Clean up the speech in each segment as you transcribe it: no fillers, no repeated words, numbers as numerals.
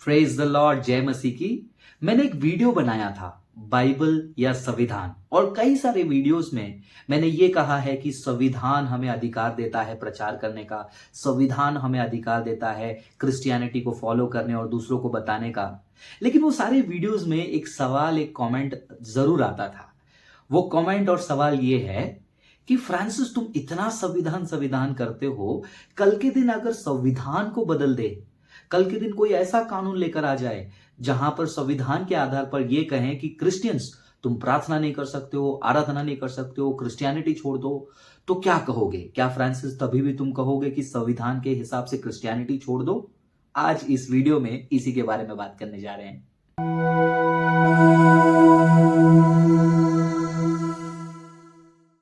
Praise the Lord, जय मसीह की। मैंने एक वीडियो बनाया था बाइबल या संविधान, और कई सारे वीडियोस में मैंने ये कहा है कि संविधान हमें अधिकार देता है प्रचार करने का, संविधान हमें अधिकार देता है क्रिश्चियनिटी को फॉलो करने और दूसरों को बताने का। लेकिन वो सारे वीडियोस में एक सवाल, एक कमेंट जरूर आता था। वो कमेंट और सवाल ये है कि फ्रांसिस, तुम इतना संविधान संविधान करते हो, कल के दिन अगर संविधान को बदल दे, कल के दिन कोई ऐसा कानून लेकर आ जाए जहां पर संविधान के आधार पर यह कहें कि क्रिश्चियंस तुम प्रार्थना नहीं कर सकते हो, आराधना नहीं कर सकते हो, क्रिश्चियनिटी छोड़ दो, तो क्या कहोगे? क्या फ्रांसिस तभी भी तुम कहोगे कि संविधान के हिसाब से क्रिश्चियनिटी छोड़ दो? आज इस वीडियो में इसी के बारे में बात करने जा रहे हैं।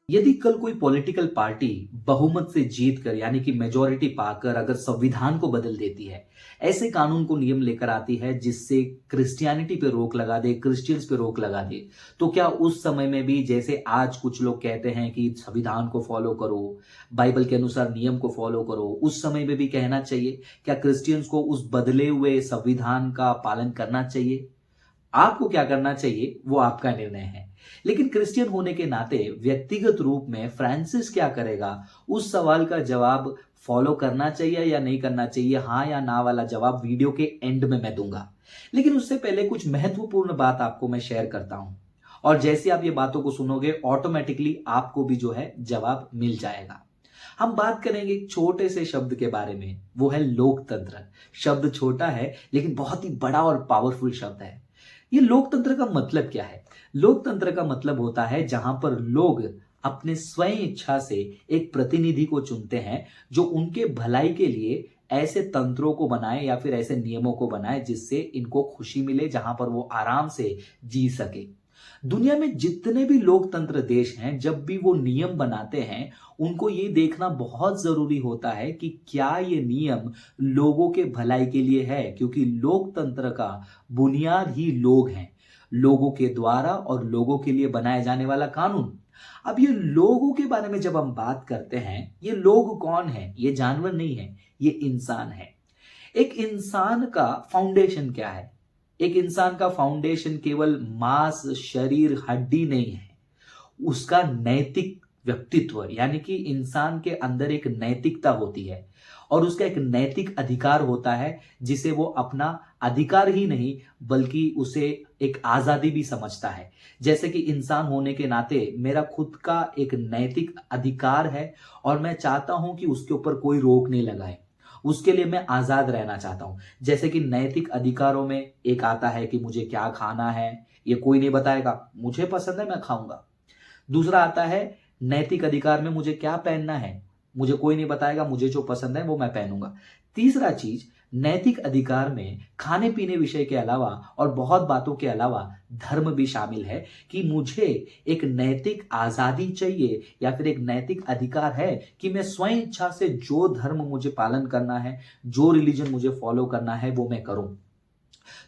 यदि कल कोई पॉलिटिकल पार्टी बहुमत से जीतकर, यानी कि मेजॉरिटी पाकर, अगर संविधान को बदल देती है, ऐसे कानून को नियम लेकर आती है जिससे क्रिश्चियनिटी पे रोक लगा दे, क्रिश्चियंस पे रोक लगा दे, तो क्या उस समय में भी जैसे आज कुछ लोग कहते हैं कि संविधान को फॉलो करो, बाइबल के अनुसार नियम को फॉलो करो, उस समय में भी कहना चाहिए? क्या क्रिश्चियंस को उस बदले हुए संविधान का पालन करना चाहिए? आपको क्या करना चाहिए वो आपका निर्णय है। लेकिन क्रिश्चियन होने के नाते व्यक्तिगत रूप में फ्रांसिस क्या करेगा, उस सवाल का जवाब फॉलो करना चाहिए या नहीं करना चाहिए, हाँ या ना वाला जवाब वीडियो के एंड में मैं दूंगा। लेकिन उससे पहले कुछ महत्वपूर्ण बात आपको मैं शेयर करता हूं, और जैसे आप ये बातों को सुनोगे ऑटोमेटिकली आपको भी जो है जवाब मिल जाएगा। हम बात करेंगे एक छोटे से शब्द के बारे में, वो है लोकतंत्र। शब्द छोटा है लेकिन बहुत ही बड़ा और पावरफुल शब्द है। ये लोकतंत्र का मतलब क्या है? लोकतंत्र का मतलब होता है जहां पर लोग अपने स्वयं इच्छा से एक प्रतिनिधि को चुनते हैं जो उनके भलाई के लिए ऐसे तंत्रों को बनाए या फिर ऐसे नियमों को बनाए जिससे इनको खुशी मिले, जहां पर वो आराम से जी सके। दुनिया में जितने भी लोकतंत्र देश हैं, जब भी वो नियम बनाते हैं, उनको ये देखना बहुत जरूरी होता है कि क्या ये नियम लोगों के भलाई के लिए है, क्योंकि लोकतंत्र का बुनियाद ही लोग हैं। लोगों के द्वारा और लोगों के लिए बनाए जाने वाला कानून। अब ये लोगों के बारे में जब हम बात करते हैं, ये लोग कौन है? ये जानवर नहीं है, ये इंसान है। एक इंसान का फाउंडेशन क्या है? एक इंसान का फाउंडेशन केवल मांस, शरीर, हड्डी नहीं है, उसका नैतिक व्यक्तित्व, यानी कि इंसान के अंदर एक नैतिकता होती है और उसका एक नैतिक अधिकार होता है जिसे वो अपना अधिकार ही नहीं बल्कि उसे एक आजादी भी समझता है। जैसे कि इंसान होने के नाते मेरा खुद का एक नैतिक अधिकार है और मैं चाहता हूं कि उसके ऊपर कोई रोक नहीं लगाए, उसके लिए मैं आजाद रहना चाहता हूं। जैसे कि नैतिक अधिकारों में एक आता है कि मुझे क्या खाना है ये कोई नहीं बताएगा, मुझे पसंद है मैं खाऊंगा। दूसरा आता है नैतिक अधिकार में मुझे क्या पहनना है, मुझे कोई नहीं बताएगा, मुझे जो पसंद है वो मैं पहनूंगा। तीसरा चीज, नैतिक अधिकार में खाने पीने विषय के अलावा और बहुत बातों के अलावा धर्म भी शामिल है कि मुझे एक नैतिक आजादी चाहिए या फिर एक नैतिक अधिकार है कि मैं स्वयं इच्छा से जो धर्म मुझे पालन करना है, जो रिलीजन मुझे फॉलो करना है वो मैं करूं।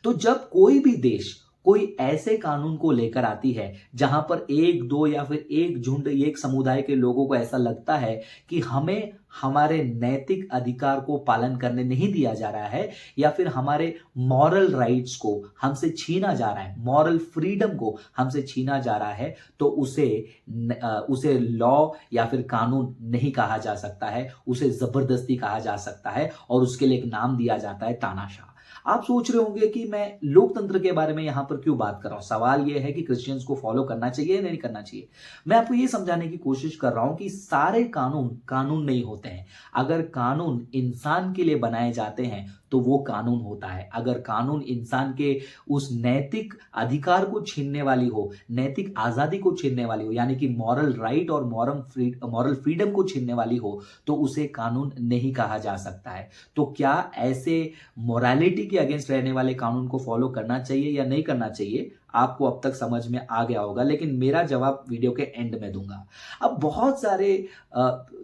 तो जब कोई भी देश कोई ऐसे कानून को लेकर आती है जहां पर एक दो या फिर एक झुंड, एक समुदाय के लोगों को ऐसा लगता है कि हमें हमारे नैतिक अधिकार को पालन करने नहीं दिया जा रहा है या फिर हमारे मॉरल राइट्स को हमसे छीना जा रहा है, मॉरल फ्रीडम को हमसे छीना जा रहा है, तो उसे लॉ या फिर कानून नहीं कहा जा सकता है, उसे जबरदस्ती कहा जा सकता है और उसके लिए एक नाम दिया जाता है तानाशाह। आप सोच रहे होंगे कि मैं लोकतंत्र के बारे में यहां पर क्यों बात कर रहा हूं। सवाल यह है कि क्रिश्चियंस को फॉलो करना चाहिए या नहीं करना चाहिए। मैं आपको यह समझाने की कोशिश कर रहा हूं कि सारे कानून कानून नहीं होते हैं। अगर कानून इंसान के लिए बनाए जाते हैं तो वो कानून होता है। अगर कानून इंसान के उस नैतिक अधिकार को छीनने वाली हो, नैतिक आजादी को छीनने वाली हो, यानी कि मॉरल राइट और मॉरल फ्रीडम को छीनने वाली हो, तो उसे कानून नहीं कहा जा सकता है। तो क्या ऐसे मोरालिटी के अगेंस्ट रहने वाले कानून को फॉलो करना चाहिए या नहीं करना चाहिए? आपको अब तक समझ में आ गया होगा, लेकिन मेरा जवाब वीडियो के एंड में दूंगा। अब बहुत सारे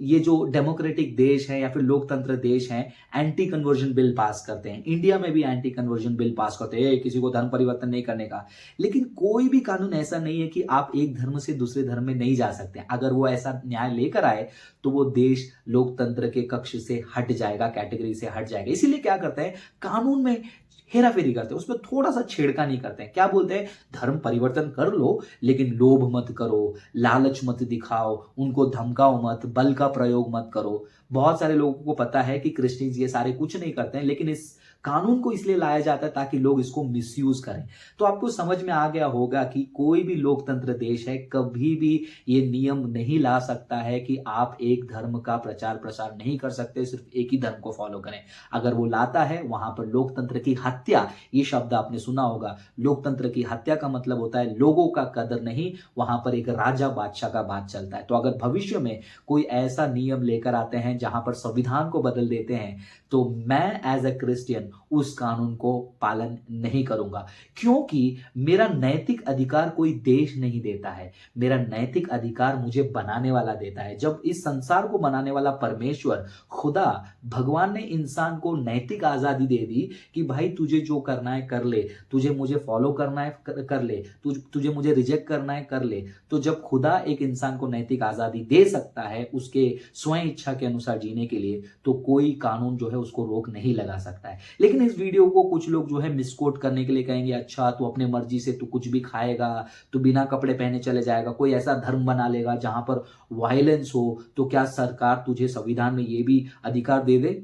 ये जो डेमोक्रेटिक देश हैं या फिर लोकतंत्र देश हैं, एंटी कन्वर्जन बिल पास करते हैं। इंडिया में भी एंटी कन्वर्जन बिल पास करते हैं, किसी को धर्म परिवर्तन नहीं करने का। लेकिन कोई भी कानून ऐसा नहीं है कि आप एक धर्म से दूसरे धर्म में नहीं जा सकते। अगर वो ऐसा न्याय लेकर आए तो वो देश लोकतंत्र के कक्ष से हट जाएगा, कैटेगरी से हट जाएगा। इसीलिए क्या करते हैं, कानून में हेराफेरी करते हैं, उसमें थोड़ा सा छेड़खानी करते हैं। क्या बोलते हैं, धर्म परिवर्तन कर लो लेकिन लोभ मत करो, लालच मत दिखाओ, उनको धमकाओ मत, बल का प्रयोग मत करो। बहुत सारे लोगों को पता है कि क्रिश्चियंस ये सारे कुछ नहीं करते हैं, लेकिन इस कानून को इसलिए लाया जाता है ताकि लोग इसको मिसयूज करें। तो आपको समझ में आ गया होगा कि कोई भी लोकतंत्र देश है कभी भी ये नियम नहीं ला सकता है कि आप एक धर्म का प्रचार प्रसार नहीं कर सकते, सिर्फ एक ही धर्म को फॉलो करें। अगर वो लाता है, वहां पर लोकतंत्र की हत्या, ये शब्द आपने सुना होगा। लोकतंत्र की हत्या का मतलब होता है लोगों का कदर नहीं, वहां पर एक राजा बादशाह का बात चलता है। तो अगर भविष्य में कोई ऐसा नियम लेकर आते हैं जहां पर संविधान को बदल देते हैं, तो मैं एज ए क्रिश्चियन उस कानून को पालन नहीं करूंगा, क्योंकि मेरा नैतिक अधिकार कोई देश नहीं देता है। मेरा नैतिक अधिकार मुझे बनाने वाला देता है। जब इस संसार को बनाने वाला परमेश्वर खुदा भगवान ने इंसान को नैतिक आजादी दे दी कि भाई तुझे जो करना है कर ले, तुझे मुझे फॉलो करना है कर ले, तुझे मुझे रिजेक्ट करना है कर ले। तो जब खुदा एक इंसान को नैतिक आजादी दे सकता है उसके स्वयं इच्छा के अनुसार जीने के लिए, तो कोई कानून जो है उसको रोक नहीं लगा सकता है। लेकिन इस वीडियो को कुछ लोग जो है मिसकोट करने के लिए कहेंगे, अच्छा तू अपने मर्जी से तू कुछ भी खाएगा, तू बिना कपड़े पहने चले जाएगा, कोई ऐसा धर्म बना लेगा जहां पर वायलेंस हो, तो क्या सरकार तुझे संविधान में ये भी अधिकार दे दे?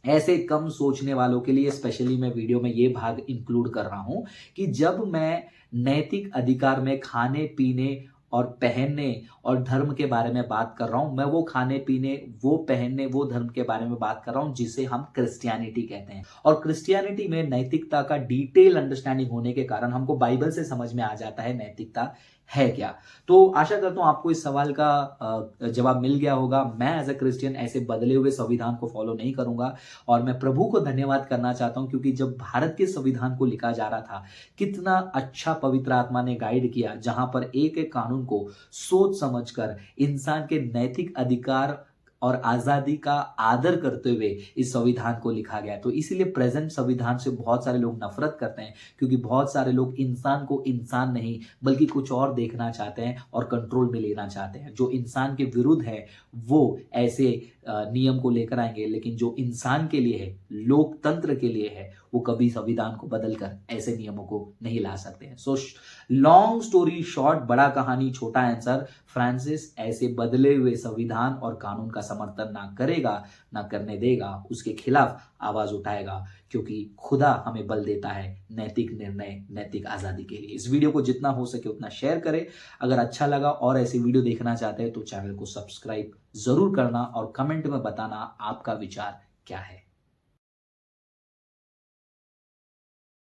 ऐसे कम सोचने वालों के लिए स्पेशली मैं वीडियो में ये भाग इंक्लूड कर रहा हूं कि जब मैं नैतिक अधिकार में खाने पीने और पहनने और धर्म के बारे में बात कर रहा हूं, मैं वो खाने पीने, वो पहनने, वो धर्म के बारे में बात कर रहा हूं जिसे हम क्रिश्चियनिटी कहते हैं। और क्रिश्चियनिटी में नैतिकता का डिटेल अंडरस्टैंडिंग होने के कारण हमको बाइबल से समझ में आ जाता है नैतिकता है क्या। तो आशा करता हूं आपको इस सवाल का जवाब मिल गया होगा। मैं एज ए क्रिश्चियन ऐसे बदले हुए संविधान को फॉलो नहीं करूंगा, और मैं प्रभु को धन्यवाद करना चाहता हूं क्योंकि जब भारत के संविधान को लिखा जा रहा था, कितना अच्छा पवित्र आत्मा ने गाइड किया, जहां पर एक एक कानून को सोच समझकर इंसान के नैतिक अधिकार और आजादी का आदर करते हुए इस संविधान को लिखा गया। तो इसीलिए प्रेजेंट संविधान से बहुत सारे लोग नफरत करते हैं, क्योंकि बहुत सारे लोग इंसान को इंसान नहीं बल्कि कुछ और देखना चाहते हैं और कंट्रोल में लेना चाहते हैं। जो इंसान के विरुद्ध है वो ऐसे नियम को लेकर आएंगे, लेकिन जो इंसान के लिए है, लोकतंत्र के लिए है, वो कभी संविधान को बदलकर ऐसे नियमों को नहीं ला सकते हैं। सो लॉन्ग स्टोरी शॉर्ट, बड़ा कहानी छोटा आंसर, फ्रांसिस ऐसे बदले हुए संविधान और कानून का समर्थन ना करेगा, ना करने देगा, उसके खिलाफ आवाज उठाएगा, क्योंकि खुदा हमें बल देता है नैतिक निर्णय, नैतिक आजादी के लिए। इस वीडियो को जितना हो सके उतना शेयर करें। अगर अच्छा लगा और ऐसी वीडियो देखना चाहते हैं तो चैनल को सब्सक्राइब जरूर करना और कमेंट में बताना आपका विचार क्या है।